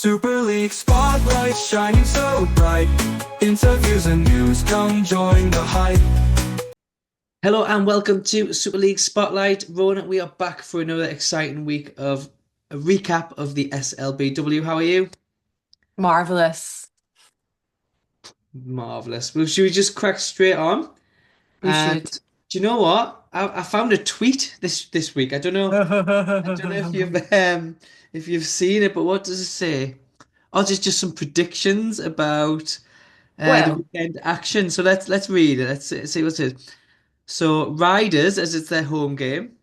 Super League spotlight shining so bright. Interviews and news, come join the hype. Hello and welcome to Super League Spotlight. Rona, we are back for another exciting week of a recap of the SLBW. How are you? Marvelous. Marvellous. Well, should we just crack straight on? We And should. do you know what? I found a tweet this week. I don't know. I don't know if you've seen it, but what does it say? Oh, just some predictions about the Well, weekend action. So let's read it. Let's see what it is. So Riders, as it's their home game.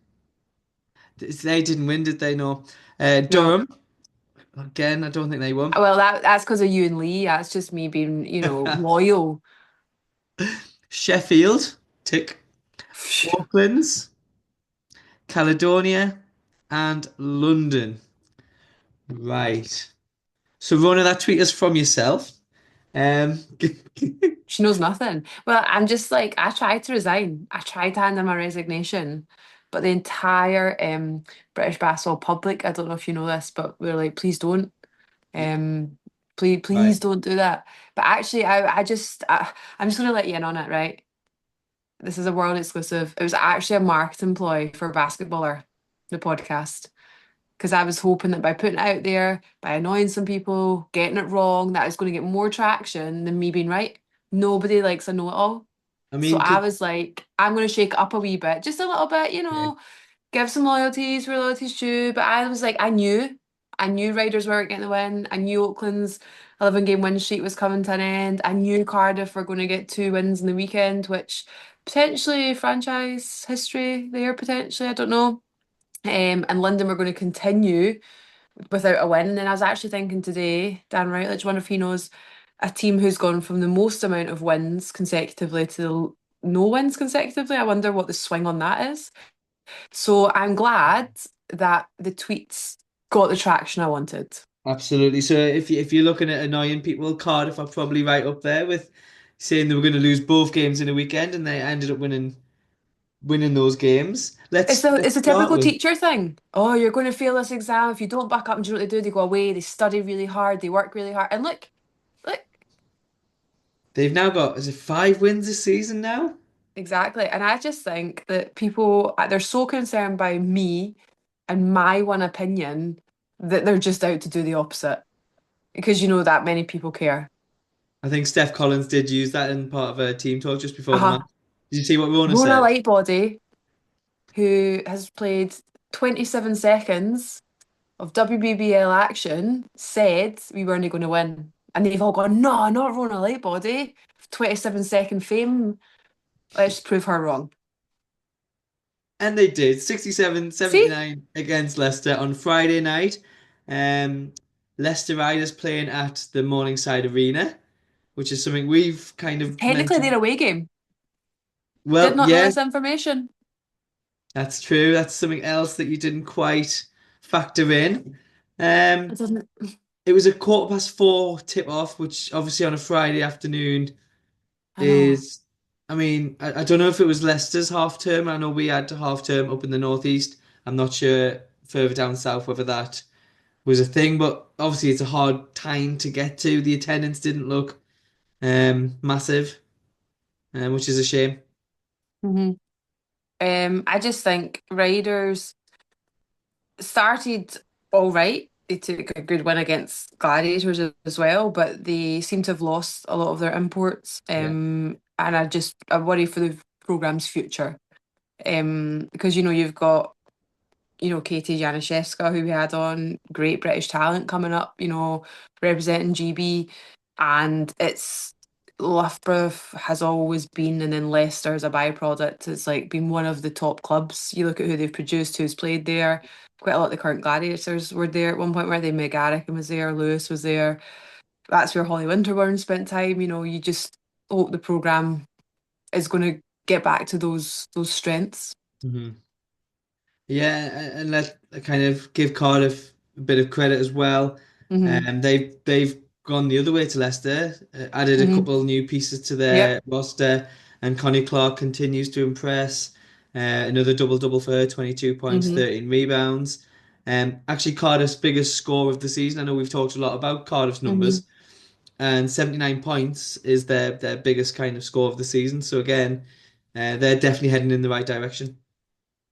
They didn't win, did they? No. no. Durham, again, I don't think they won. Well, that's because of you and Lee. That's just me being, loyal. Sheffield, tick. Auckland's, Caledonia, and London. Right. So, Rona, that tweet is from yourself. Um, She knows nothing. Well, I'm just like, I tried to resign. I tried to hand in my resignation, but the entire British basketball public, I don't know if you know this, but we're like, please don't. Um, right. please don't do that. But actually, I'm just gonna let you in on it, right? This is a world exclusive. It was actually a marketing ploy for Basketballer, the podcast. Because I was hoping that by putting it out there, by annoying some people, getting it wrong, that it's going to get more traction than me being right. Nobody likes a know-it-all. I So mean, I was like, I'm going to shake it up a wee bit, just a little bit, okay. give some loyalties where loyalties due. But I was like, I knew Riders weren't getting the win. I knew Oakland's 11-game win streak was coming to an end. I knew Cardiff were going to get 2 wins in the weekend, which potentially franchise history there, potentially, I don't know. And London were going to continue without a win. And then I was actually thinking today, Dan Routledge, wonder if he knows a team who's gone from the most amount of wins consecutively to no wins consecutively. I wonder what the swing on that is. So I'm glad that the tweets got the traction I wanted. Absolutely. So, if you're looking at annoying people, Cardiff are probably right up there with saying they were going to lose both games in a weekend, and they ended up winning those games. It's Let's the let's it's a start typical with. teacher thing. Oh, you're going to fail this exam if you don't back up and do what they do. They go away, they study really hard, they work really hard, and look, They've now got, is it 5 wins this season now? exactly. And I just think that people, they're so concerned by me and my one opinion that they're just out to do the opposite because you know that many people care. I think Steph Collins did use that in part of a team talk just before the Uh-huh. match. Did you see what Rona Rona said? Lightbody, who has played 27 seconds of WBBL action, said we weren't going to win. And they've all gone, no, not Rona Lightbody. 27-second fame. Let's prove her wrong. And they did. See? 67-79 against Leicester on Friday night. Um, Leicester Riders playing at the Morningside Arena, which is something we've kind of Technically, their mentioned. away game. Did Well, not know yeah, this information. that's true. That's something else that you didn't quite factor in. It Um, doesn't. it was a 4:15 tip-off, which obviously on a Friday afternoon I know. is, I mean, I don't know if it was Leicester's half term. I know we had half term up in the northeast. I'm not sure further down south whether that was a thing, but obviously it's a hard time to get to. The attendance didn't look massive, which is a shame. hmm I just think Riders started all right. They took a good win against Gladiators as well, but they seem to have lost a lot of their imports. Yeah. And I worry for the programme's future. Because you've got Katie Janaszewska, who we had on, great British talent coming up, representing GB, and it's Loughborough has always been, and then Leicester as a byproduct. It's like been one of the top clubs. You look at who they've produced, who's played there. Quite a lot of the current Gladiators were there at one point where they Meg Garrigan was there, Lewis was there. That's where Holly Winterburn spent time. You just hope the programme is going to get back to those strengths. hmm Yeah, and let kind of give Cardiff a bit of credit as well. hmm They've gone the other way to Leicester, added a hmm couple new pieces to Yep. their roster, and Connie Clark continues to impress. Another double for her, 22 points, hmm 13 rebounds. Actually, Cardiff's biggest score of the season. I know we've talked a lot about Cardiff's Hmm. numbers, and 79 points is their biggest kind of score of the season. So again, they're definitely heading in the right direction.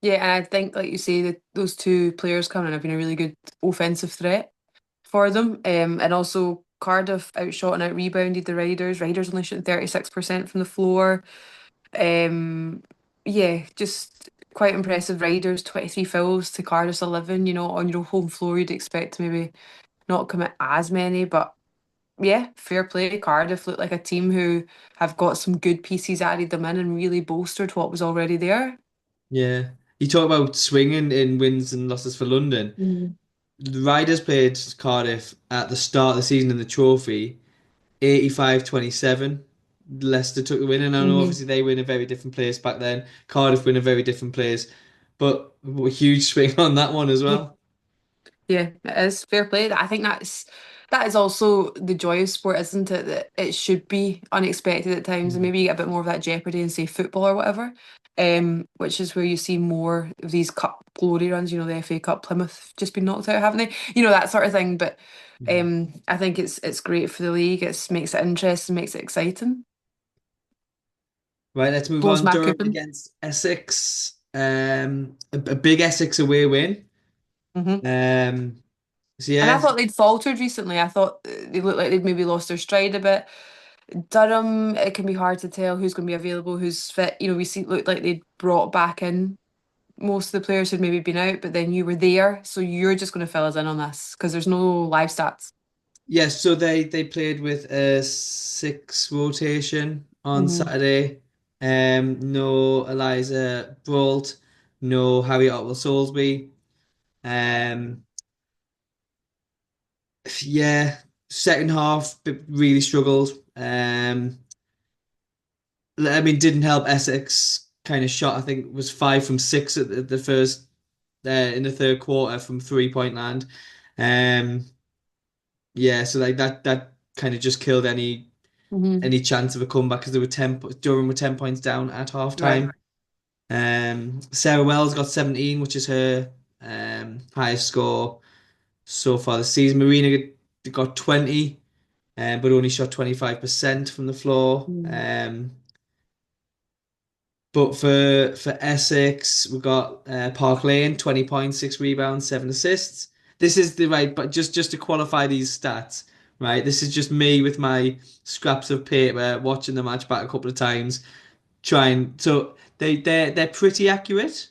Yeah, and I think, like you say, that those two players coming in have been a really good offensive threat for them. And also Cardiff outshot and out rebounded the Riders. Riders only shooting 36% from the floor. Um, yeah, just quite impressive. Riders 23 fouls to Cardiff's 11. You know, on your home floor, you'd expect to maybe not commit as many, but yeah, fair play. Cardiff look like a team who have got some good pieces, added them in, and really bolstered what was already there. Yeah. You talk about swinging in wins and losses for London. Mm. The Riders played Cardiff at the start of the season in the trophy, 85-27. Leicester took the win, and I know Hmm. obviously they were in a very different place back then. Cardiff were in a very different place, but a huge swing on that one as well. Yeah, it is fair play. I think that is also the joy of sport, isn't it? That it should be unexpected at times, and Mm. maybe you get a bit more of that jeopardy in, say, football or whatever. Which is where you see more of these cup glory runs. You know, the FA Cup, Plymouth just been knocked out, haven't they? You know, that sort of thing. But Mhm. I think it's great for the league. It makes it interesting, makes it exciting. Right, let's move Blows on. my Durham coupon. against Essex. A big Essex away win. Hmm. Um, so And I yeah, thought they'd faltered recently. I thought they looked like they'd maybe lost their stride a bit. Durham, it can be hard to tell who's going to be available, who's fit. You know, we see looked like they'd brought back in most of the players who'd maybe been out, but then you were there, so you're just going to fill us in on this because there's no live stats. yes. So they played with a six rotation on Hmm. Saturday. No Eliza Brault, no Harry Otwell Salisbury. Um, yeah, second half really struggled. I mean, didn't help Essex kind of shot. I think was 5 from 6 at the first in the third quarter from 3 point land. Um, yeah, so like that kind of just killed Hmm. any chance of a comeback because they were Durham were 10 points down at half Right. time. Sarah Wells got 17, which is her highest score so far this season. Marina got 20, but only shot 25% from the floor. Mm. But for Essex, we've got Park Lane, 20 points, 6 rebounds, 7 assists. This is the right, but just to qualify these stats, right? This is just me with my scraps of paper watching the match back a couple of times, trying. So they're pretty accurate,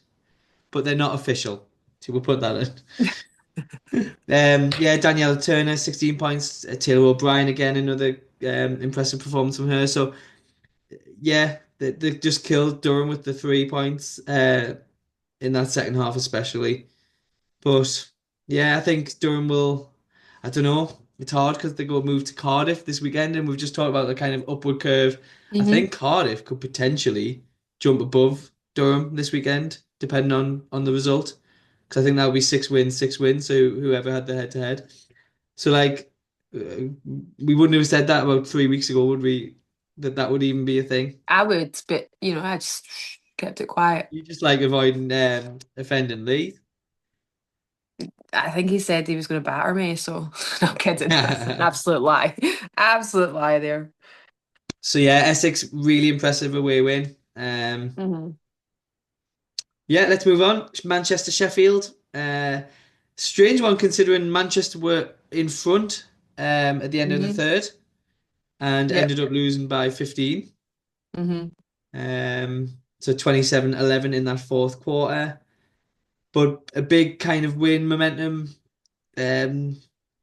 but they're not official. So we'll put that in. Yeah, Daniela Turner, 16 points. Taylor O'Brien again, another impressive performance from her. So yeah, they just killed Durham with the 3 points in that second half, especially. But yeah, I think Durham will. I don't know. It's hard because they go move to Cardiff this weekend, and we've just talked about the kind of upward curve. I Hmm. think Cardiff could potentially jump above Durham this weekend, depending on the result. Because I think that would be 6 wins, 6 wins. So whoever had the head to head. So like, we wouldn't have said that about 3 weeks ago, would we? That would even be a thing. I would, but you know, I just kept it quiet. You just like avoiding offending Lee. I think he said he was going to batter me, so no I'm kidding. That's an absolute lie. Absolute lie there. So yeah, Essex really impressive away win. Hmm. Yeah, let's move on. Manchester Sheffield. Strange one considering Manchester were in front at the end of the Hmm. third and Yep. ended up losing by 15. Hmm. So 27-11 in that fourth quarter. But a big kind of win momentum um,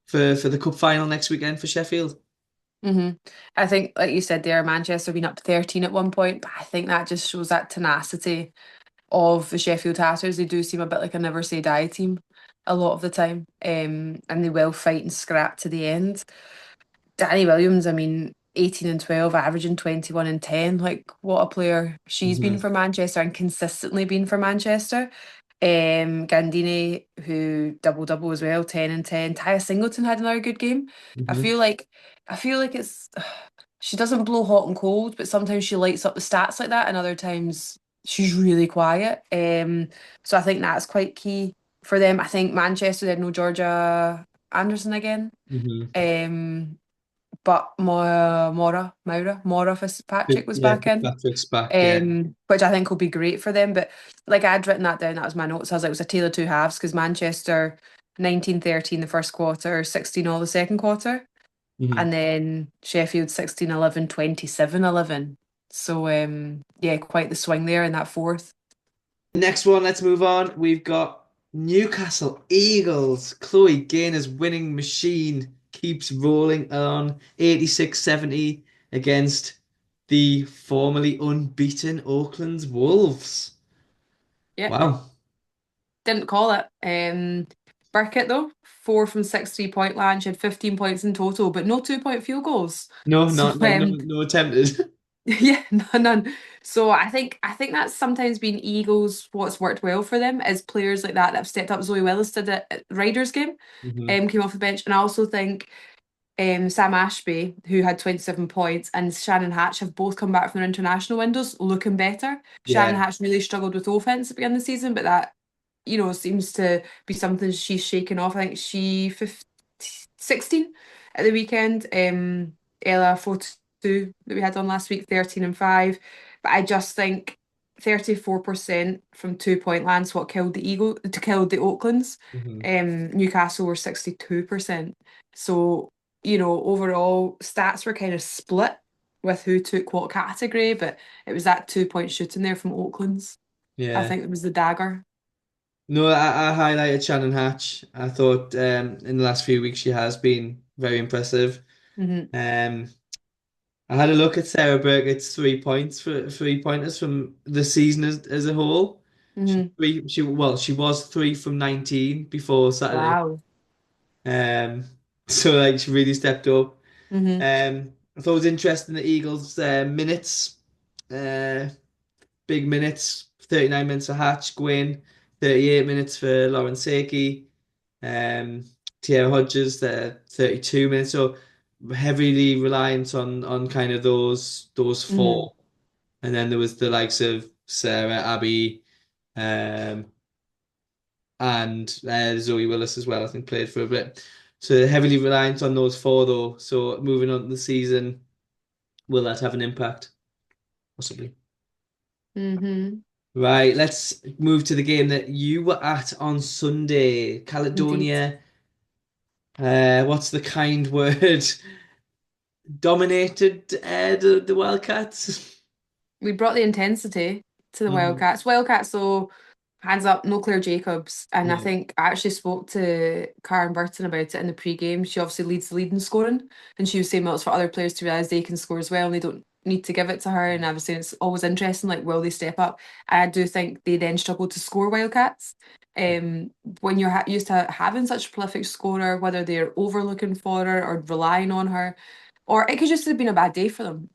for the cup final next weekend for Sheffield. Hmm. I think, like you said there, Manchester been up to 13 at one point, but I think that just shows that tenacity of the Sheffield Hatters. They do seem a bit like a never say die team a lot of the time, and they will fight and scrap to the end. Danny Williams, I mean, 18 and 12, averaging 21 and 10. Like, what a player she's been Hmm. for Manchester and consistently been for Manchester. Gandini, who double double as well, 10 and 10. Taya Singleton had another good game. I Hmm. feel like I feel like it's she doesn't blow hot and cold, but sometimes she lights up the stats like that, and other times she's really quiet. So I think that's quite key. for them. I think Manchester, they had no Georgia Anderson again. Hmm. Um, but Maura Fitzpatrick was Yeah, back in, Patrick's back. Yeah. which I think will be great for them. But like I'd written that down, that was my notes. I was like, it was a tale of two halves because Manchester 19-13 the first quarter, 16-all the second quarter, Hmm. and then Sheffield 16-11, 27-11. So yeah, quite the swing there in that fourth. Next one, let's move on. We've got Newcastle Eagles. Chloe Gaynor's winning machine keeps rolling on 86-70 against the formerly unbeaten Auckland's Wolves. Yeah, Wow. didn't call it. Burkett though, 4 from 6 3-point land. She had 15 points in total, but no 2-point field goals. No, So not no, no, no attempted. yeah, none. So I think that's sometimes been Eagles what's worked well for them is players like that have stepped up. Zoe Willis did it at the Riders game, Hmm. came off the bench, and I also think Sam Ashby, who had 27 points, and Shannon Hatch have both come back from their international windows looking better. Shannon Yeah. Hatch really struggled with offense at the beginning of the season, but that seems to be something she's shaken off. I think she 16 at the weekend. Ella 42 that we had on last week, 13-5. But I just think 34% from 2-point lands what killed the Oaklands. Hmm. Newcastle were 62%. So, overall stats were kind of split with who took what category, but it was that 2-point shooting there from Oaklands. I Yeah. think it was the dagger. No, I highlighted Shannon Hatch. I thought in the last few weeks she has been very impressive. Hmm. Um, I had a look at Sarah Burkett's 3 points for 3 pointers from the season as a whole. Hmm. She was 3 from 19 before Saturday. Wow. Um, so like she really stepped up. Hmm. I thought it was interesting the Eagles minutes, uh, big minutes, 39 minutes for Hatch, Gwyn, 38 minutes for Lauren Seiki, um, Tierra Hodges, 32 minutes. So heavily reliant on kind of those Hmm. four. And then there was the likes of Sarah, Abby, um, and Zoe Willis as well, I think played for a bit. So heavily reliant on those four though. So moving on to the season, will that have an impact? Possibly. Hmm. Right, let's move to the game that you were at on Sunday. Indeed. Caledonia, what's the kind word? Dominated the Wildcats. We brought the intensity to the Mhm. Wildcats. Wildcats, though, hands up, no Claire Jacobs. And I Yeah, think I actually spoke to Karen Burton about it in the pre-game. She obviously leads the lead in scoring. And she was saying, well, it's for other players to realise they can score as well and they don't need to give it to her. And I was saying it's always interesting, like, will they step up? And I do think they then struggle to score Wildcats. Um, when you're used to having such a prolific scorer, whether they're overlooking for her or relying on her, or it could just have been a bad day for them,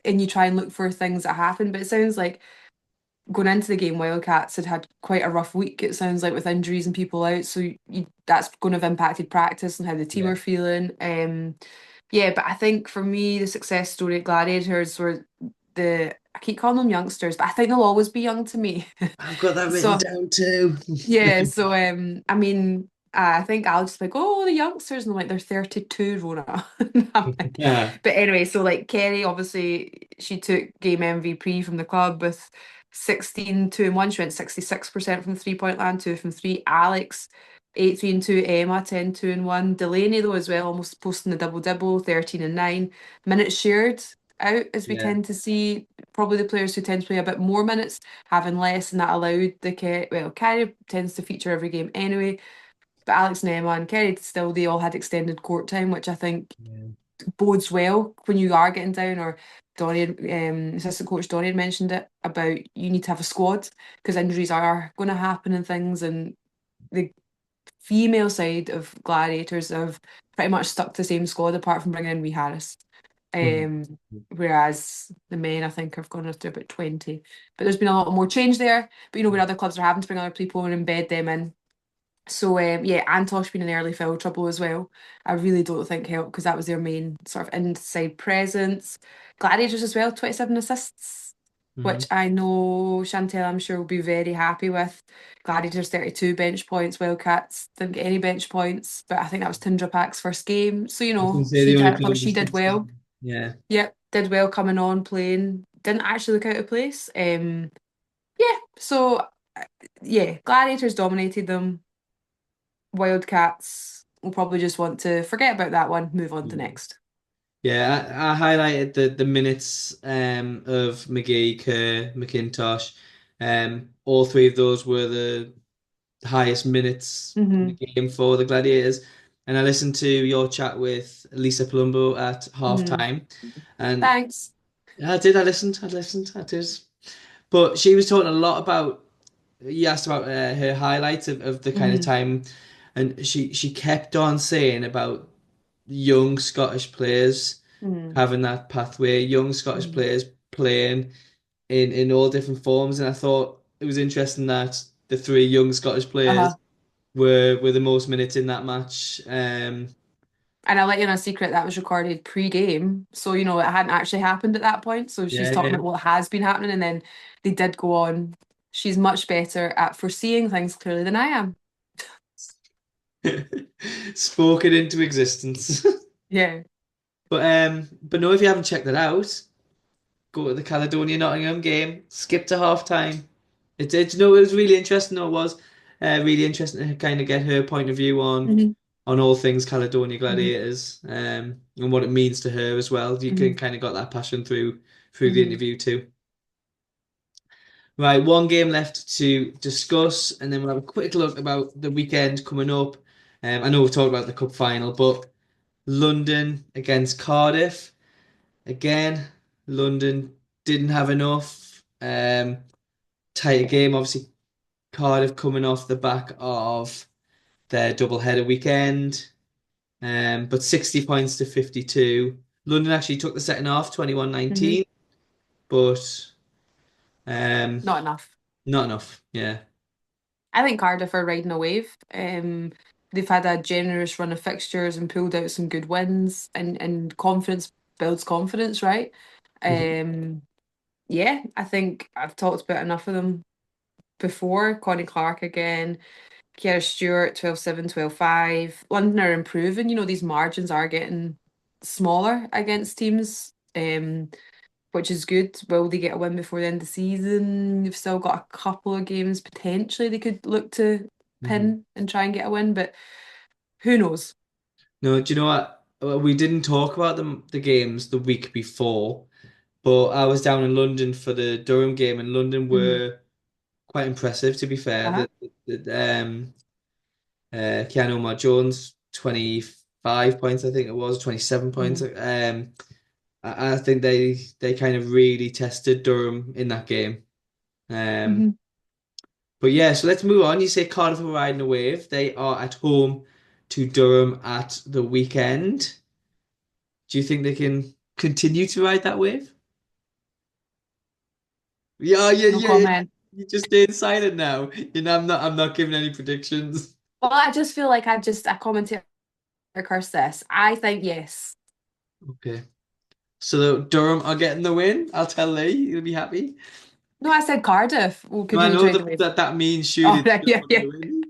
and you try and look for things that happen. But it sounds like going into the game, Wildcats had quite a rough week. It sounds like with injuries and people out, so that's going to have impacted practice and how the team yeah. are feeling. Yeah, but I think for me, the success story at Gladiators were I keep calling them youngsters, but I think they'll always be young to me. I've got that written So down too. yeah, so I mean, I think I'll just be like, oh, the youngsters, and I'm like, they're 32, Rona. And I'm like, Yeah, but anyway, so like Kerry, obviously, she took game MVP from the club with 16, 2 and 1. She went 66% from the 3-point land, 2 from 3. Alex, 8, 3 and 2. Emma, 10, 2 and 1. Delaney, though, as well, almost posting the double double, 13 and 9. Minutes shared out, as we yeah, tend to see, probably the players who tend to play a bit more minutes having less, and that allowed Kerry tends to feature every game anyway, but Alex and Emma and Kerry still, they all had extended court time, which I think yeah, bodes well when you are getting down. Or assistant coach Donnie had mentioned it about you need to have a squad because injuries are going to happen and things, and the female side of Gladiators have pretty much stuck to the same squad apart from bringing in Wee Harris. Mhm. Whereas the men, I think, have gone up to about 20. But there's been a lot more change there. But where other clubs are having to bring other people and embed them in. So yeah, Antosh being in early foul trouble as well. I really don't think helped because that was their main sort of inside presence. Gladiators as well, 27 assists. Hmm. which I know Chantel, I'm sure, will be very happy with. Gladiators 32 bench points, Wildcats didn't get any bench points, but I think that was Tindra Pack's first game. So, I was going to say she the only I thought players she are did well. 16. Yeah. Yep, did well coming on, playing. Didn't actually look out of place. Yeah, so yeah, Gladiators dominated them. Wildcats will probably just want to forget about that one, move on to next. Yeah, I highlighted the minutes of McGee, Kerr, McIntosh. All three of those were the highest minutes in the Hmm. game for the Gladiators. And I listened to your chat with Lisa Palumbo at half Hmm. time. And Thanks. I listened, I did. But she was talking a lot about, you asked about her highlights of the kind of Hmm. time, and she kept on saying about young Scottish players Hmm. having that pathway, young Scottish Hmm. players playing in all different forms, and I thought it was interesting that the three young Scottish players Uh-huh. were the most minutes in that match. And I'll let you in a secret that was recorded pre-game. So, it hadn't actually happened at that point. So she's Yeah, talking yeah. about what has been happening. And then they did go on. She's much better at foreseeing things clearly than I am. Spoken into existence. Yeah. But no, if you haven't checked it out, go to the Caledonia Nottingham game. Skip to half time. It was really interesting. Though, it was really interesting to kind of get her point of view Hmm. on all things Caledonia Hmm. Gladiators, and what it means to her as well. You can Hmm. kind of got that passion through the Hmm. interview too. Right, one game left to discuss, and then we'll have a quick look about the weekend coming up. I know we've talked about the cup final, but London against Cardiff. Again, London didn't have enough. Tighter game, obviously. Cardiff coming off the back of their double header weekend, but 60 points to 52. London actually took the second half, Hmm. 21-19, but um, Not enough. not enough. Yeah. I think Cardiff are riding a wave. They've had a generous run of fixtures and pulled out some good wins, and confidence builds confidence, right? Mhm. Um, yeah, I think I've talked about enough of them before. Connie Clark again, Kiera Stewart, 12-7, 12-5. London are improving. These margins are getting smaller against teams, which is good. Will they get a win before the end of the season? You've still got a couple of games potentially they could look to Mhm. pin and try and get a win, but who knows? No, do you know what? We didn't talk about the games the week before, but I was down in London for the Durham game, and London Hmm. were quite impressive, to be fair. Uh-huh. Keanu Omar Jones, 25 points, I think it was, 27 points. Hmm. I think they kind of really tested Durham in that game. Um, Hmm. but yeah, so let's move on. You say Cardiff are riding a wave. They are at home to Durham at the weekend. Do you think they can continue to ride that wave? Yeah, yeah, No yeah, yeah. comment. You just stayed silent now. I'm not giving any predictions. Well, I just feel like I commented or curse this. I think yes. Okay. So the Durham are getting the win. I'll tell Lee. He'll be happy. No, I said Cardiff will No, I continue to know ride the wave. that means Oh, surely right, they're yeah, not yeah. going to win.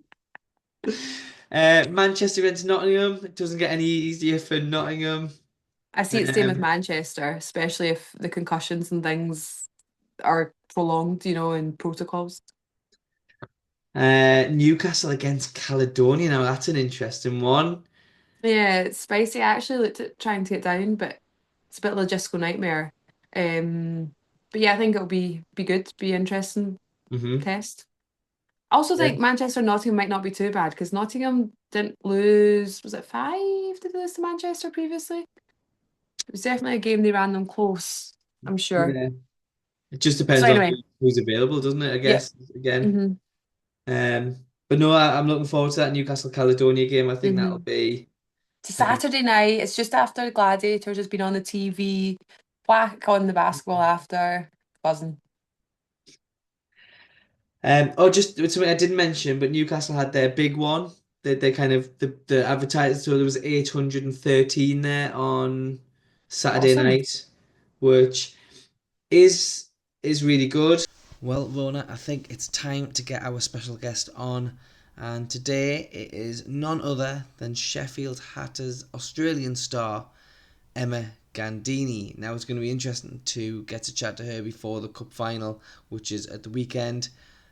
Manchester against Nottingham. It doesn't get any easier for Nottingham. I see it staying with Um, Manchester, especially if the concussions and things are prolonged, and protocols. Newcastle against Caledonia. Now that's an interesting one. Yeah, it's spicy. I actually looked at trying to get down, but it's a bit of a logistical nightmare. But yeah, I think it'll be good, be interesting Hmm. test. I also Yeah. think Manchester Nottingham might not be too bad because Nottingham didn't lose, was it five? Did they lose to Manchester previously? It was definitely a game they ran them close, I'm sure. Yeah. It just So depends on anyway, who's available, doesn't it? I yep. guess again. Hmm. But no, I'm looking forward to that Newcastle Caledonia game. I think that'll Hmm. be. It's Um, Saturday night. It's just after the Gladiators has been on the TV. Whack on the basketball after. Buzzing. just something I didn't mention, but Newcastle had their big one. They kind of the advertised, so there was 813 there on Saturday Awesome. night, which is is really good. Well, Rona, I think it's time to get our special guest on. And today it is none other than Sheffield Hatters Australian star, Emma Gandini. Now it's going to be interesting to get to chat to her before the cup final, which is at the weekend.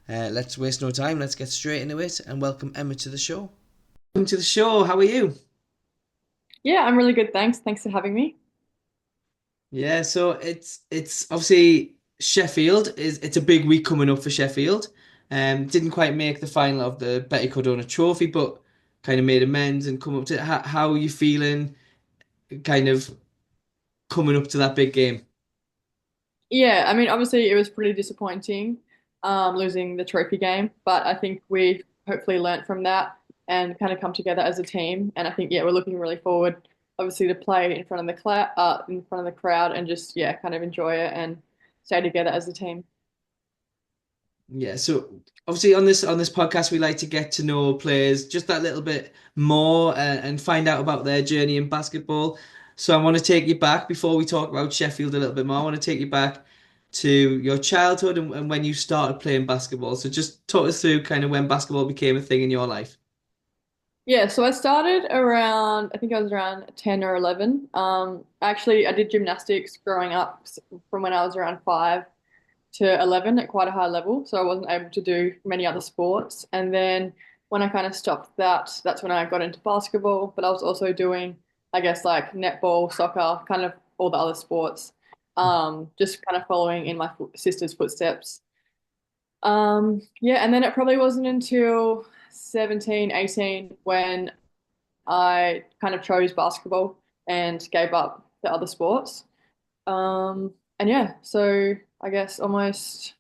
Let's waste no time, let's get straight into it and welcome Emma to the show. Welcome to the show, how are you? Yeah, I'm really good, thanks. Thanks for having me. Yeah, so it's obviously it's a big week coming up for Sheffield. Didn't quite make the final of the Betty Cordona Trophy, but kind of made amends and come up to how are you feeling kind of coming up to that big game? Yeah, I mean, obviously it was pretty disappointing, losing the trophy game, but I think we hopefully learnt from that and kind of come together as a team. And I think, yeah, we're looking really forward, obviously, to play in front of the in front of the crowd and just, yeah, kind of enjoy it and stay together as a team. Yeah, so obviously on this podcast we like to get to know players just that little bit more and find out about their journey in basketball. So I want to take you back before we talk about Sheffield a little bit more. I want to take you back to your childhood and when you started playing basketball. So just talk us through kind of when basketball became a thing in your life. Yeah, so I started around, I think I was around 10 or 11. Actually, I did gymnastics growing up from when I was around 5 to 11 at quite a high level, so I wasn't able to do many other sports. And then when I kind of stopped that, that's when I got into basketball. But I was also doing, I guess, like netball, soccer, kind of all the other sports, just kind of following in my sister's footsteps. Yeah, and then it probably wasn't until 17, 18 when I kind of chose basketball and gave up the other sports. And yeah, so I guess almost,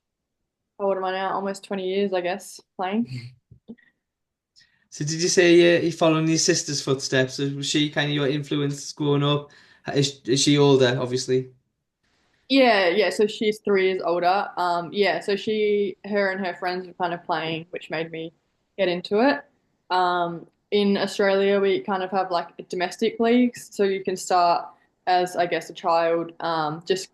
how old am I now? Almost 20 years, I guess, playing. So did you say you're following your sister's footsteps? Was she kind of your influence growing up? Is she older, obviously? Yeah, yeah. So she's 3 years older. Yeah. So her and her friends were kind of playing, which made me get into it. In Australia, we kind of have like domestic leagues, so you can start as, I guess, a child. Just,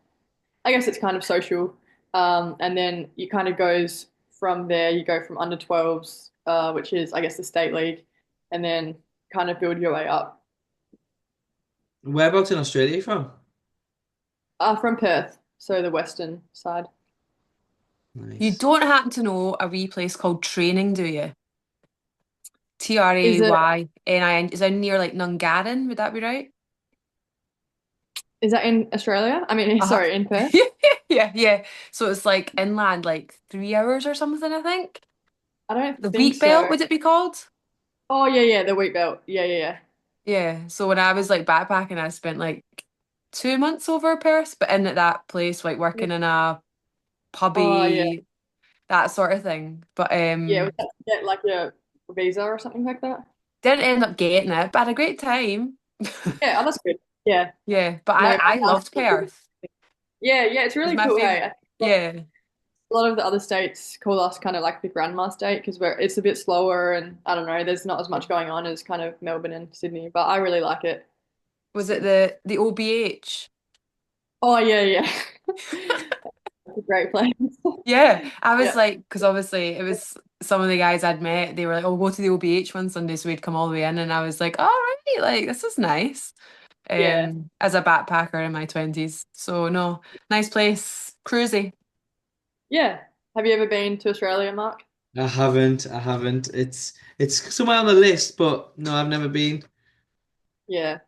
I guess it's kind of social, and then you kind of goes from there. You go from under 12s, which is, I guess, the state league, and then kind of build your way up. Whereabouts in Australia are you from? From Perth, so the western side. You Nice. don't happen to know a wee place called Training, do you? Is it Traynin. Is that near like Nungarin? Would that be right? is that in Australia? I mean, Uh-huh. sorry, in Perth. Yeah, yeah. So it's like inland, like 3 hours or something, I think. I don't The think Wheat Belt, so. would it be called? Oh yeah, yeah, the wheat belt. Yeah, yeah, yeah. Yeah. So when I was like backpacking, I spent like 2 months over Perth, but in at that place, like Yeah. working in a Oh yeah, pubby, that sort of thing. But yeah. Was that to get like your visa or something like that? didn't end up getting it, but had a great time. Yeah, oh, that's good. Yeah, Yeah, but no, I my loved Perth. yeah, yeah. It's It was really my cool. Hey, favorite. I think Yeah. a lot of the other states call us kind of like the grandma state because it's a bit slower and I don't know. There's not as much going on as kind of Melbourne and Sydney, but I really like it. Was it the OBH? Oh yeah, yeah. It's a great place. Yeah, I was Yeah, like, because obviously it was some of the guys I'd met, they were like, oh, we'll go to the OBH one Sunday, so we'd come all the way in, and I was like, all right, like this is nice. yeah, As a backpacker in my 20s. So no, nice place, cruisy. yeah. Have you ever been to Australia, Mark? I haven't. It's somewhere on the list, but no, I've never been. Yeah. It's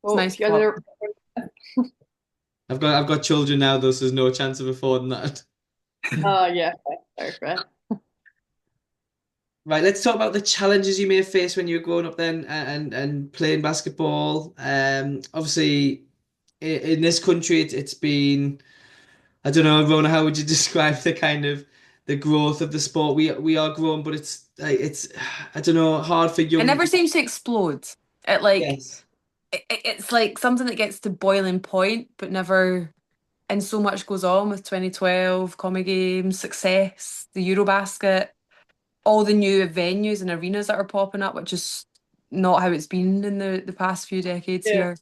Well, nice if you guys pop. are, I've got children now though, so there's no chance of affording that. yeah, fair, fair. Right, let's talk about the challenges you may have faced when you were growing up then and playing basketball. Obviously in this country it's been I don't know, Rona, how would you describe the kind of the growth of the sport? We are growing, but it's like it's I don't know, hard for It young. never seems to explode. It like Yes. it's like something that gets to boiling point, but never. And so much goes on with 2012, Commie Games, success, the Eurobasket, all the new venues and arenas that are popping up, which is not how it's been in the past few decades Yeah, here.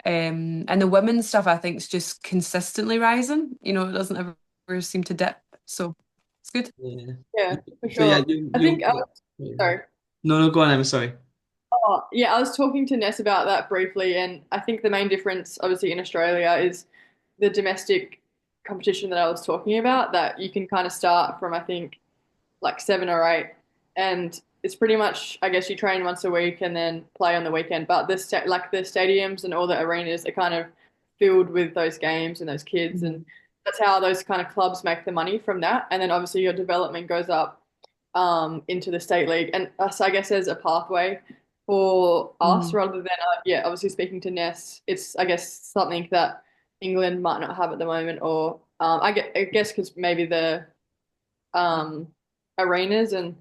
And the women's stuff, I think, is just consistently rising. You know, it doesn't ever seem to dip. So it's good. Yeah. Yeah, for So yeah, sure. I think, sorry. No, go on, I'm sorry. Oh, yeah, I was talking to Ness about that briefly, and I think the main difference, obviously, in Australia is the domestic competition that I was talking about, that you can kind of start from, I think, like 7 or 8, and it's pretty much, I guess, you train once a week and then play on the weekend. But like the stadiums and all the arenas are kind of filled with those games and those kids, and that's how those kind of clubs make the money from that. And then obviously your development goes up into the state league, and so I guess there's a pathway for us Mm. rather than yeah, obviously speaking to Ness, it's I guess something that England might not have at the moment, or I guess because maybe the um, arenas and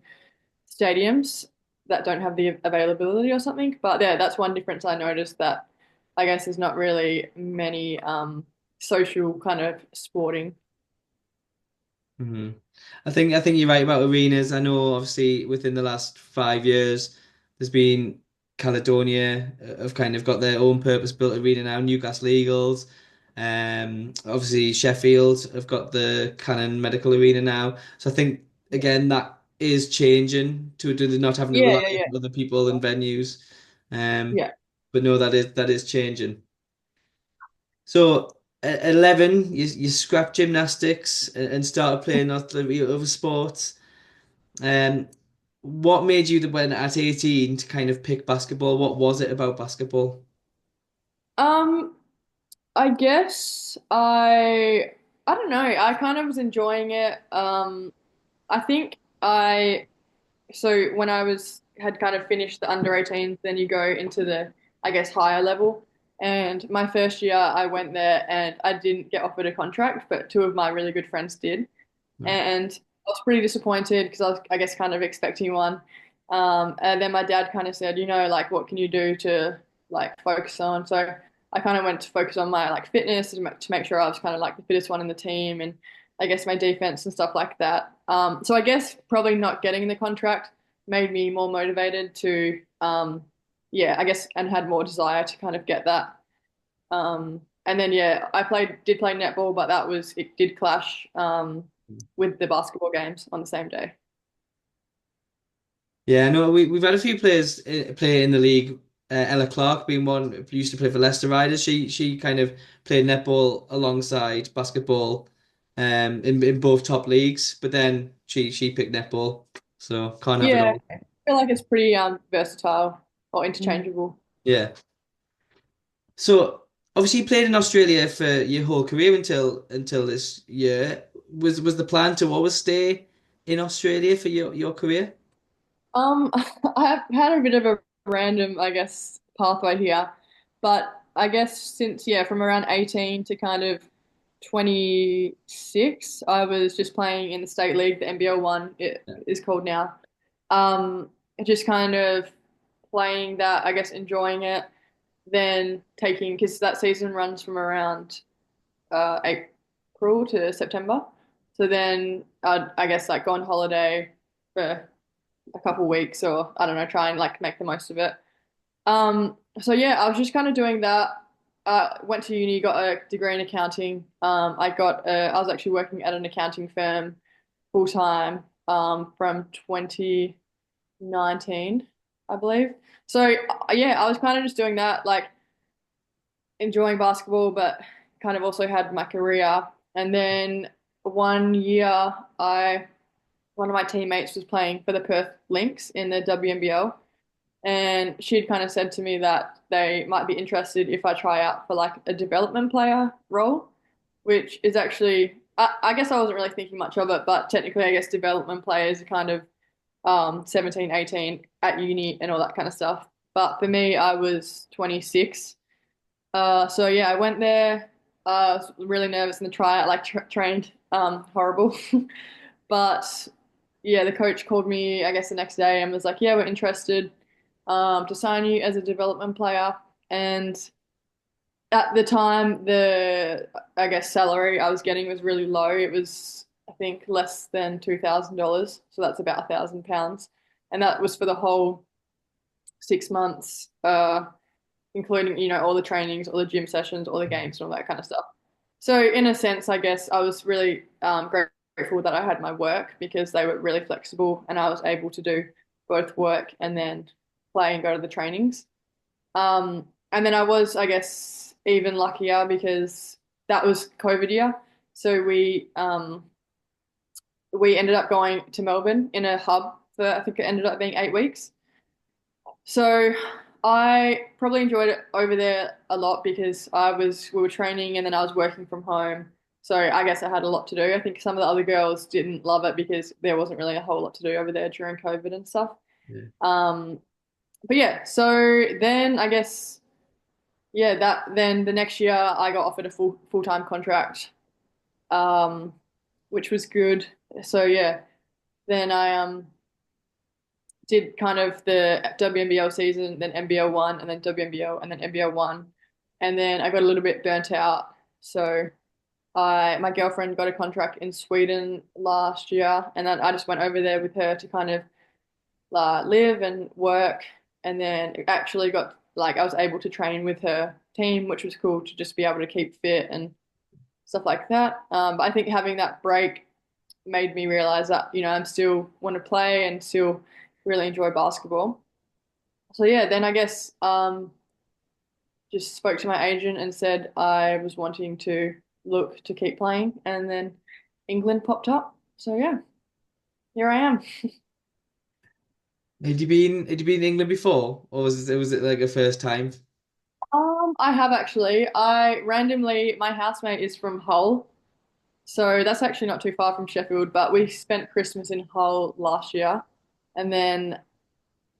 stadiums that don't have the availability or something. But yeah, that's one difference I noticed, that I guess there's not really many social kind of sporting. Hmm. I think you're right about arenas. I know obviously within the last 5 years there's been Caledonia have kind of got their own purpose-built arena now, Newcastle Eagles. Obviously Sheffield have got the Cannon Medical Arena now. So I think Yeah, again that is changing to not having to yeah, rely yeah, on other people and venues. Um, yeah. but no, that is changing. So at 11, you scrapped gymnastics and started playing other sports. Um, what made you when at 18 to kind of pick basketball? What was it about basketball? Um, I guess I don't know. I kind of was enjoying it. I think I so when I was had kind of finished the under 18s, then you go into the I guess higher level. And my first year, I went there and I didn't get offered a contract, but two of my really good friends did, Right. and I was pretty disappointed because I was, I guess, kind of expecting one. And then my dad kind of said, like, what can you do to like focus on? So I kind of went to focus on my like fitness to make sure I was kind of like the fittest one in the team, and I guess my defense and stuff like that. So I guess probably not getting the contract made me more motivated to, yeah, I guess, and had more desire to kind of get that. And then yeah, did play netball, but it did clash with the basketball games on the same day. Yeah, no, we've had a few players play in the league. Ella Clark being one who used to play for Leicester Riders. She kind of played netball alongside basketball, in both top leagues. But then she picked netball, so can't have it Yeah, all. I feel like it's pretty versatile or Mm. interchangeable. Yeah. So obviously you played in Australia for your whole career until this year. Was the plan to always stay in Australia for your career? I've had a bit of a random, I guess, pathway here, but I guess since, yeah, from around 18 to kind of 26, I was just playing in the state league, the NBL one, it is called now. Um, just kind of playing that, I guess, enjoying it, then taking, because that season runs from around April to September. So then I guess like go on holiday for a couple weeks, or I don't know, try and like make the most of it. So yeah, I was just kind of doing that. Went to uni, got a degree in accounting. I was actually working at an accounting firm full time from 2019, I believe. So yeah, I was kind of just doing that, like enjoying basketball, but kind of also had my career. And then one year, I one of my teammates was playing for the Perth Lynx in the WNBL, and she'd kind of said to me that they might be interested if I try out for like a development player role, which is actually I guess I wasn't really thinking much of it, but technically I guess development players are kind of 17, 18 at uni and all that kind of stuff. But for me, I was 26. So yeah, I went there. I was really nervous in the tryout, like trained horrible. But yeah, the coach called me, I guess, the next day and was like, "Yeah, we're interested to sign you as a development player." And at the time, the I guess salary I was getting was really low. It was, I think, less than $2,000, so that's about £1,000, and that was for the whole 6 months, including all the trainings, all the gym sessions, all the games, and all that kind of stuff. So in a sense, I guess I was really grateful that I had my work because they were really flexible and I was able to do both work and then play and go to the trainings. And then I was, I guess, even luckier because that was COVID year. So we ended up going to Melbourne in a hub for I think it ended up being 8 weeks. So I probably enjoyed it over there a lot because we were training and then I was working from home. So I guess I had a lot to do. I think some of the other girls didn't love it because there wasn't really a whole lot to do over there during COVID and stuff. Yeah. Um, but yeah, so then I guess yeah, that then the next year I got offered a full-time contract, um, which was good. So yeah, then I did kind of the WNBL season, then NBL one, and then WNBL, and then NBL one, and then I got a little bit burnt out. So my girlfriend got a contract in Sweden last year, and then I just went over there with her to kind of live and work, and then actually got I was able to train with her team, which was cool to just be able to keep fit and stuff like that. But I think having that break made me realize that I'm still want to play and still really enjoy basketball. So yeah, then I guess just spoke to my agent and said I was wanting to look to keep playing, and then England popped up. So yeah, here I am. Had you been in England before, or was it like a first time? I have actually. I randomly, my housemate is from Hull, so that's actually not too far from Sheffield, but we spent Christmas in Hull last year. And then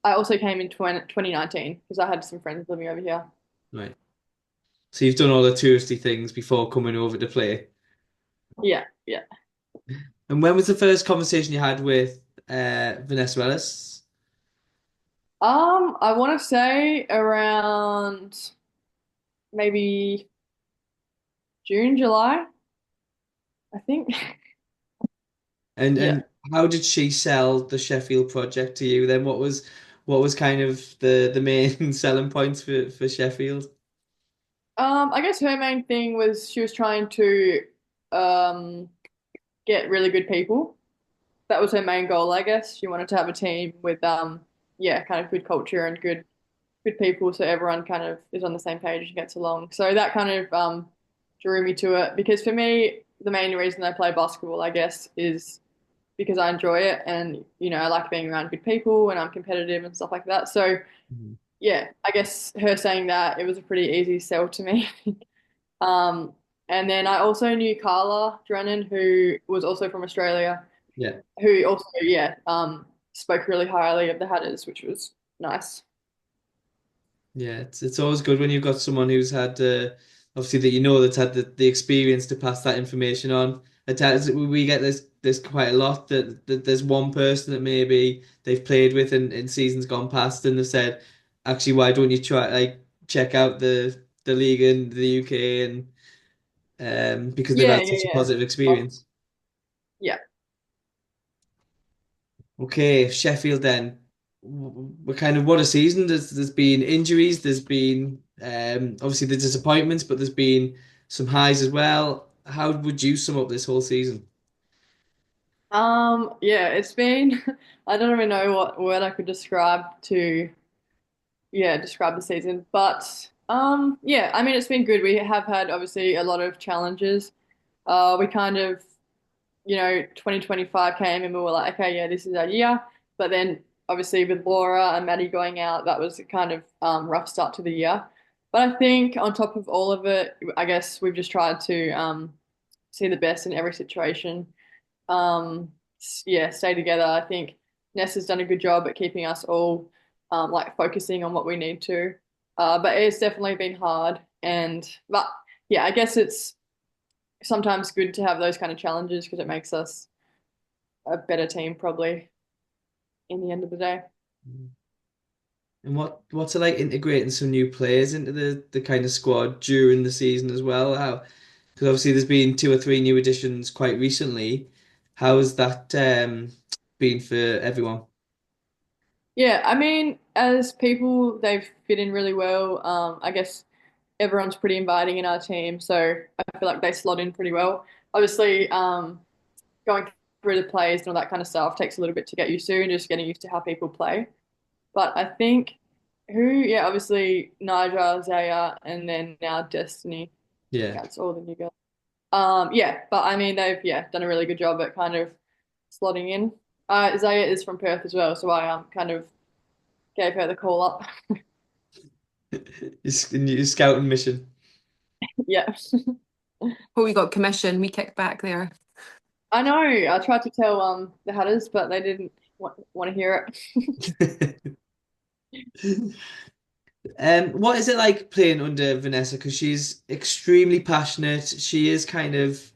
I also came in 2019 because I had some friends living over here. Right. So you've done all the touristy things before coming over to play. Yeah, yeah. And when was the first conversation you had with Vanessa Ellis? I want to say around maybe June, July, I think. And Yeah. and how did she sell the Sheffield project to you then? What was kind of the main selling points for Sheffield? I guess her main thing was she was trying to um get really good people. That was her main goal, I guess. She wanted to have a team with yeah, kind of good culture and good people so everyone kind of is on the same page and gets along. So that kind of drew me to it because for me, the main reason I play basketball, I guess, is because I enjoy it and I like being around good people and I'm competitive and stuff like that. So Mhm. yeah, I guess her saying that it was a pretty easy sell to me. Um, and then I also knew Carla Drennan, who was also from Australia, Yeah. who also yeah spoke really highly of the Hatters, which was nice. Yeah, it's always good when you've got someone who's had obviously that you know that's had the experience to pass that information on. At times we get this quite a lot that there's one person that maybe they've played with in seasons gone past and they've said, actually, why don't you try check out the league in the UK and because they've Yeah, had yeah, such a yeah. positive Oh, experience. yeah. Okay, Sheffield then. We're kind of what a season. There's been injuries, there's been obviously the disappointments, but there's been some highs as well. How would you sum up this whole season? Yeah, it's been, I don't even know what word I could describe to, yeah, describe the season. But yeah, I mean, it's been good. We have had obviously a lot of challenges. We kind of, 2025 came and we were like, okay, yeah, this is our year. But then obviously with Laura and Maddie going out, that was a kind of rough start to the year. But I think on top of all of it, I guess we've just tried to see the best in every situation. Yeah, stay together. I think Ness has done a good job at keeping us all focusing on what we need to. But it's definitely been hard. But yeah, I guess it's sometimes good to have those kind of challenges because it makes us a better team probably in the end of the day. And what's it like integrating some new players into the kind of squad during the season as well? How because obviously there's been two or three new additions quite recently. How has that been for everyone? Yeah, I mean, as people, they've fit in really well. I guess everyone's pretty inviting in our team, so I feel like they slot in pretty well. Obviously, going through the plays and all that kind of stuff takes a little bit to get used to, and just getting used to how people play. But I think yeah, obviously Naja, Zaya, and then now Destiny. Yeah. That's all the new girls. Yeah, but I mean they've done a really good job at kind of slotting in. Zaya is from Perth as well, so I kind of gave her the call up. Your scouting mission. Yeah, Oh, we got commission. We kicked back there. I know. I tried to tell the Hatters, but they didn't want to hear it. What is it like playing under Vanessa? Because she's extremely passionate. She is kind of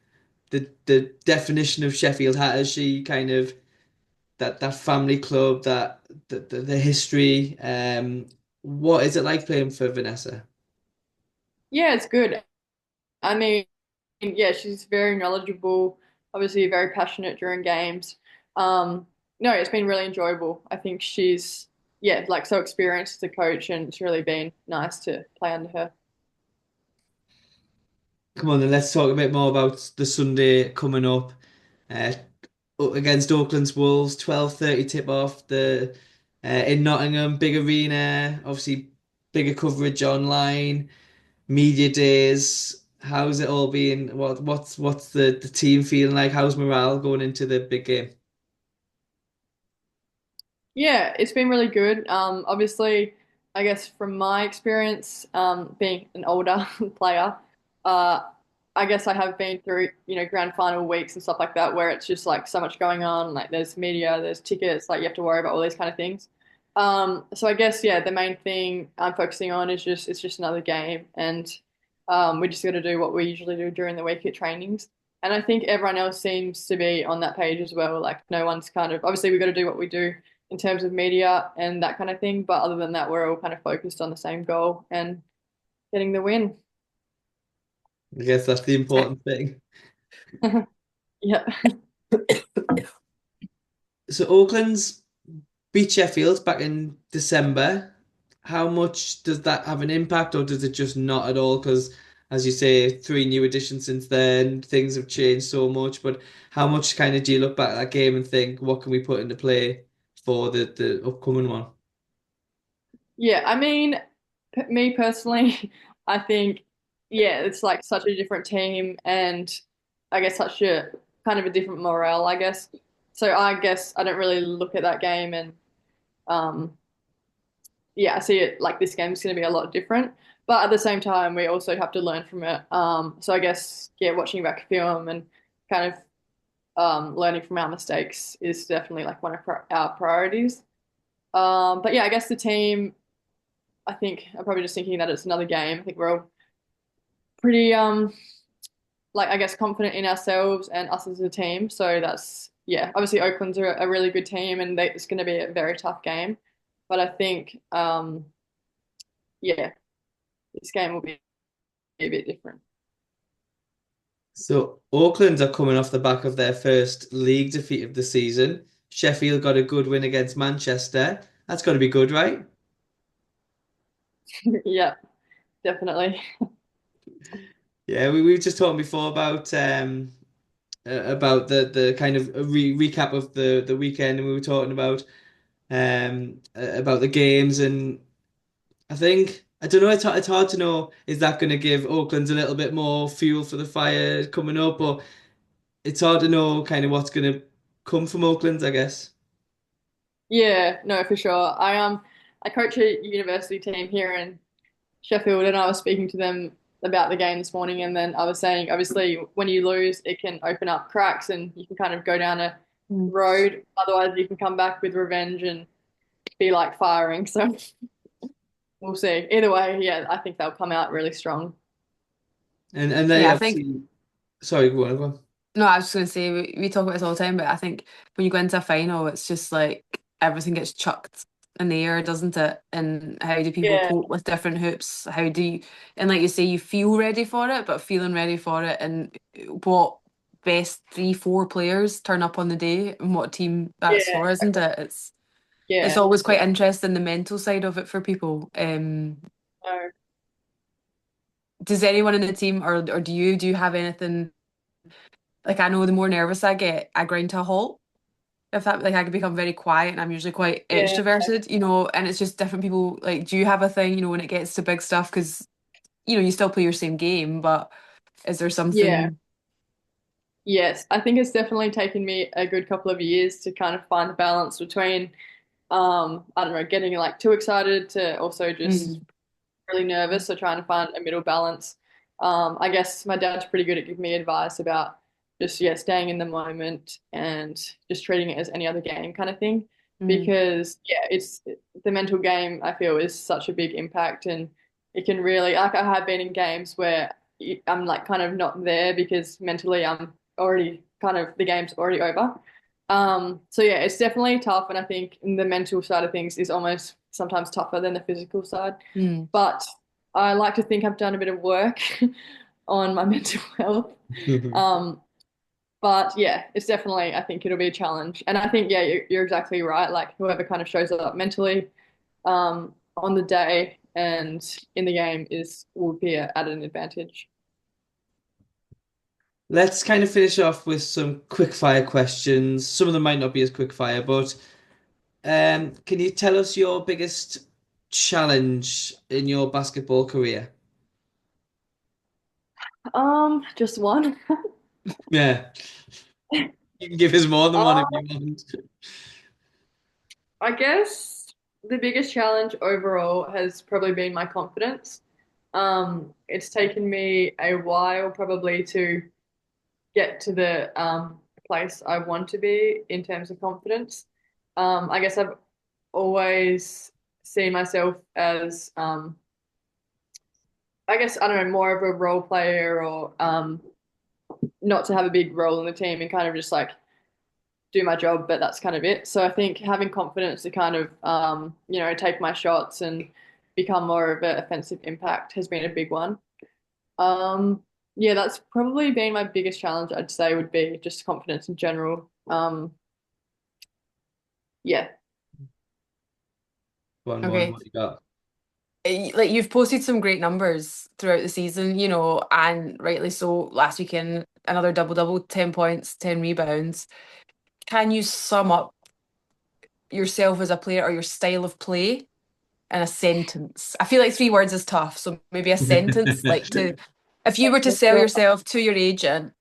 the definition of Sheffield Hatters. She kind of that family club, that the history. What is it like playing for Vanessa? Yeah, it's good. I mean, yeah, she's very knowledgeable, obviously very passionate during games. No, it's been really enjoyable. I think she's, yeah, like so experienced as a coach, and it's really been nice to play under her. Come on, then let's talk a bit more about the Sunday coming up. Uh, Against Auckland's Wolves, 12:30 tip off in Nottingham, big arena, obviously bigger coverage online, media days. How's it all been? What's the team feeling like? How's morale going into the big game? Yeah, it's been really good. Obviously, I guess from my experience, being an older player, uh, I guess I have been through, grand final weeks and stuff like that, where it's just like so much going on. Like there's media, there's tickets, like you have to worry about all these kind of things. So I guess yeah, the main thing I'm focusing on is just it's just another game, and we just got to do what we usually do during the week at trainings. And I think everyone else seems to be on that page as well. Like no one's kind of obviously we've got to do what we do in terms of media and that kind of thing, but other than that, we're all kind of focused on the same goal and getting the win. I guess that's the important thing. Yeah. So Auckland's beat Sheffield back in December. How much does that have an impact, or does it just not at all? Because, as you say, three new additions since then, things have changed so much. But how much kind of do you look back at that game and think, what can we put into play for the upcoming one? Yeah, I mean, me personally, I think, yeah, it's like such a different team and I guess such a kind of a different morale, I guess. So I guess I don't really look at that game and um yeah, I see it like this game's going to be a lot different. But at the same time, we also have to learn from it. So I guess, yeah, watching back a film and kind of learning from our mistakes is definitely like one of our priorities. But yeah, I guess the team, I think I'm probably just thinking that it's another game. I think we're all pretty like I guess confident in ourselves and us as a team. So that's yeah. Obviously, Oakland's a really good team, and it's going to be a very tough game. But I think yeah, this game will be a bit different. So Auckland are coming off the back of their first league defeat of the season. Sheffield got a good win against Manchester. That's got to be good, right? Yeah, definitely. Yeah, we were just talking before about the kind of a recap of the weekend, and we were talking about the games, and I think I don't know. It's hard to know. Is that going to give Auckland a little bit more fuel for the fire coming up, or it's hard to know kind of what's going to come from Auckland, I guess. Yeah, no, for sure. I coach a university team here in Sheffield, and I was speaking to them about the game this morning, and then I was saying, obviously, when you lose, it can open up cracks, and you can kind of go down a Mm. road. Otherwise, you can come back with revenge and be like firing. So we'll see. Either way, yeah, I think they'll come out really strong. And they Yeah, I think obviously, sorry, go on. no, I was just gonna say we talk about this all the time, but I think when you go into a final, it's just like everything gets chucked in the air, doesn't it? And how do people Yeah, cope with different hoops? How do you, and like you say, you feel ready for it, but feeling ready for it, and what best three, four players turn up on the day, and what team that's yeah, for, isn't it? It's yeah. always quite interesting the mental side of it for people. No. does anyone in the team or do you have anything like I know the more nervous I get, I grind to a halt. If that like I can become very quiet and I'm usually quite Yeah. extroverted, and it's just different people like do you have a thing, when it gets to big stuff because you still play your same game, but is there Yeah. something Yes. I think it's definitely taken me a good couple of years to kind of find the balance between I don't know, getting like too excited to also just mm, really nervous, so trying to find a middle balance. I guess my dad's pretty good at giving me advice about just yeah, staying in the moment and just treating it as any other game kind of thing. mm, Because yeah, it's the mental game I feel is such a big impact and it can really like I have been in games where I'm like kind of not there because mentally I'm already kind of the game's already over. So yeah, it's definitely tough, and I think the mental side of things is almost sometimes tougher than the physical side. mm. But I like to think I've done a bit of work on my mental health. Um, but yeah, it's definitely, I think it'll be a challenge. And I think, yeah, you're exactly right. Like whoever kind of shows up mentally on the day and in the game will be at an advantage. Let's kind of finish off with some quick fire questions. Some of them might not be as quick fire, but can you tell us your biggest challenge in your basketball career? Just one. Yeah, you can give us more than one if Uh, you want. I guess the biggest challenge overall has probably been my confidence. It's taken me a while probably to get to the place I want to be in terms of confidence. I guess I've always seen myself as, I guess, I don't know, more of a role player or not to have a big role in the team and kind of just like do my job, but that's kind of it. So I think having confidence to kind of, take my shots and become more of an offensive impact has been a big one. Um, yeah, that's probably been my biggest challenge, I'd say, would be just confidence in general. Yeah. One, Okay. what you got? Like you've posted some great numbers throughout the season, and rightly so. Last weekend, another double double, 10 points, 10 rebounds. Can you sum up yourself as a player or your style of play in a sentence? I feel like 3 words is tough, so maybe a sentence, like if you were to sell yourself to your agent,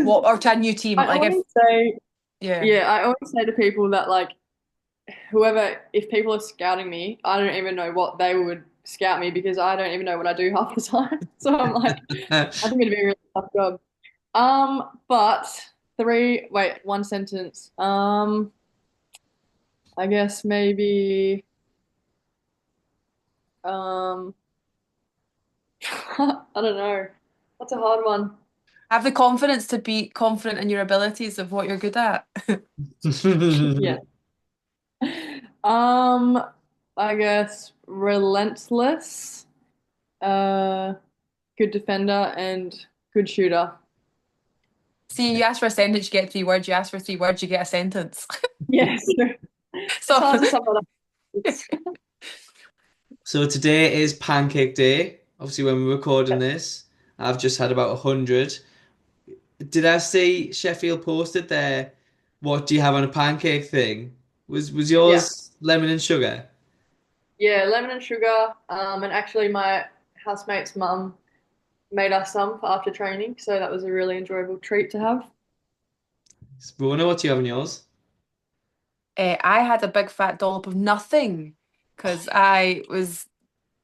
what or to a new team, I like if always say, yeah. yeah, I always say to people that like if people are scouting me, I don't even know what they would scout me because I don't even know what I do half the time. So I'm like, I think it'd be a really tough job. But one sentence. I guess maybe, um, I don't know. That's a hard one. Have the confidence to be confident in your abilities of what you're good at. Yeah. Um, I guess relentless, uh, good defender and good shooter. See, you ask for a sentence, you get 3 words. You ask for 3 words, you get a sentence. Yes. It's So hard to sum it up. So today is Pancake Day. Obviously, when we're recording this, I've just had about 100. Did I see Sheffield posted there? What do you have on a pancake thing? Was Yeah. yours lemon and sugar? Yeah, lemon and sugar. And actually my housemate's mum made us some for after training, so that was a really enjoyable treat to have. Rona, what do you have on yours? I had a big fat dollop of nothing because I was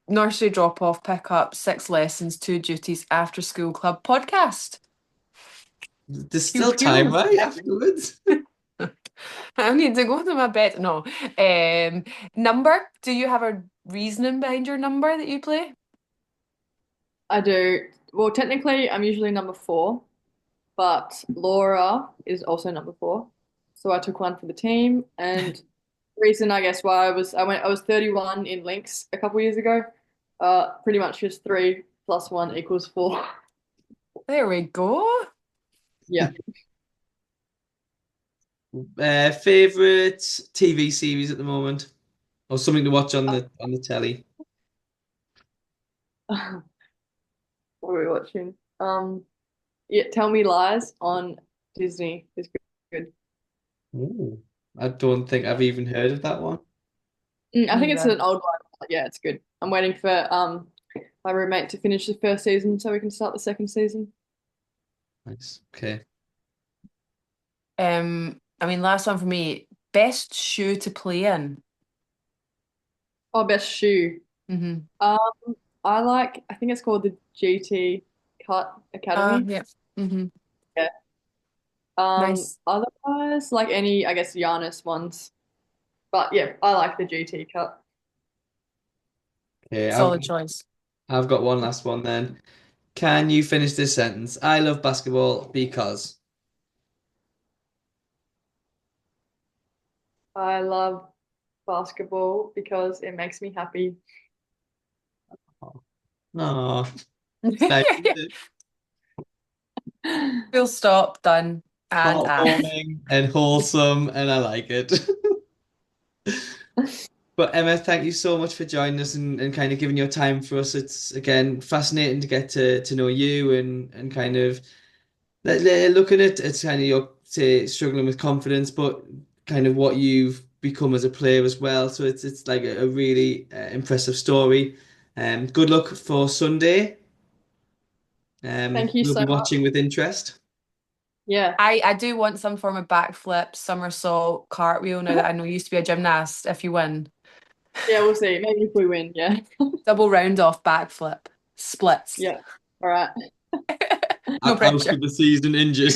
nursery drop off, pick up, 6 lessons, 2 duties, after school club podcast. There's Pew still time, pew. right? Afterwards. I need to go to my bed. No. Number. Do you have a reasoning behind your number that you play? I do. Well, technically I'm usually number 4, but Laura is also number 4. So I took one for the team and reason I guess why I was 31 in links a couple years ago. Pretty much just 3 plus 1 equals 4. There we go. Yeah. Favorite TV series at the moment, or something to watch on the telly? What are we watching? Yeah, Tell Me Lies on Disney is good. Ooh, I don't think I've even heard of that one. I think it's Neither. an old one. But yeah, it's good. I'm waiting for my roommate to finish the first season so we can start the second season. Nice. Okay. I mean, last one for me. Best shoe to play in. Oh, best shoe. Mm-hmm. Um, I think it's called the GT Cut Academy. Yeah. Mm-hmm. Yeah. Nice. Otherwise, like any, I guess, Giannis ones. But yeah, I like the GT Cut. Okay, Solid choice. I've got one last one then. Can you finish this sentence? I love basketball because. I love basketball because it makes me happy. No, it's nice. Isn't it? Full stop, done. And Heartwarming and wholesome, and I like it. But Emma, thank you so much for joining us and kind of giving your time for us. It's again fascinating to get to know you and kind of looking at it's kind of your say struggling with confidence, but kind of what you've become as a player as well. So it's like a really impressive story. Good luck for Sunday. Thank you We'll so be much. watching with interest. Yeah. I do want some form of backflip, somersault, cartwheel now that I know you used to be a gymnast if you win. Yeah, we'll see. Maybe if we win, yeah. Double round off backflip. Splits. Yeah. All right. No Out for pressure. the season injured.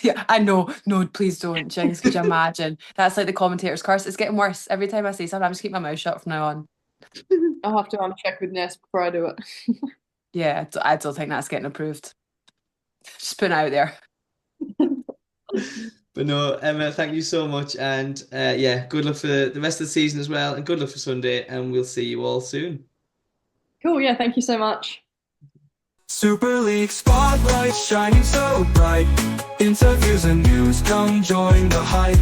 Yeah, I know. No, please don't, Jinx. Could you imagine? That's like the commentator's curse. It's getting worse. Every time I say something, I'm just keep my mouth shut from now on. I'll have to check with Ness before I do it. Yeah, I don't think that's getting approved. Just putting it out there. But no, Emma, thank you so much. And yeah, good luck for the rest of the season as well. And good luck for Sunday. And we'll see you all soon. Cool. Yeah. Thank you so much. Super League spotlight shining so bright. Interviews and news, come join the hype.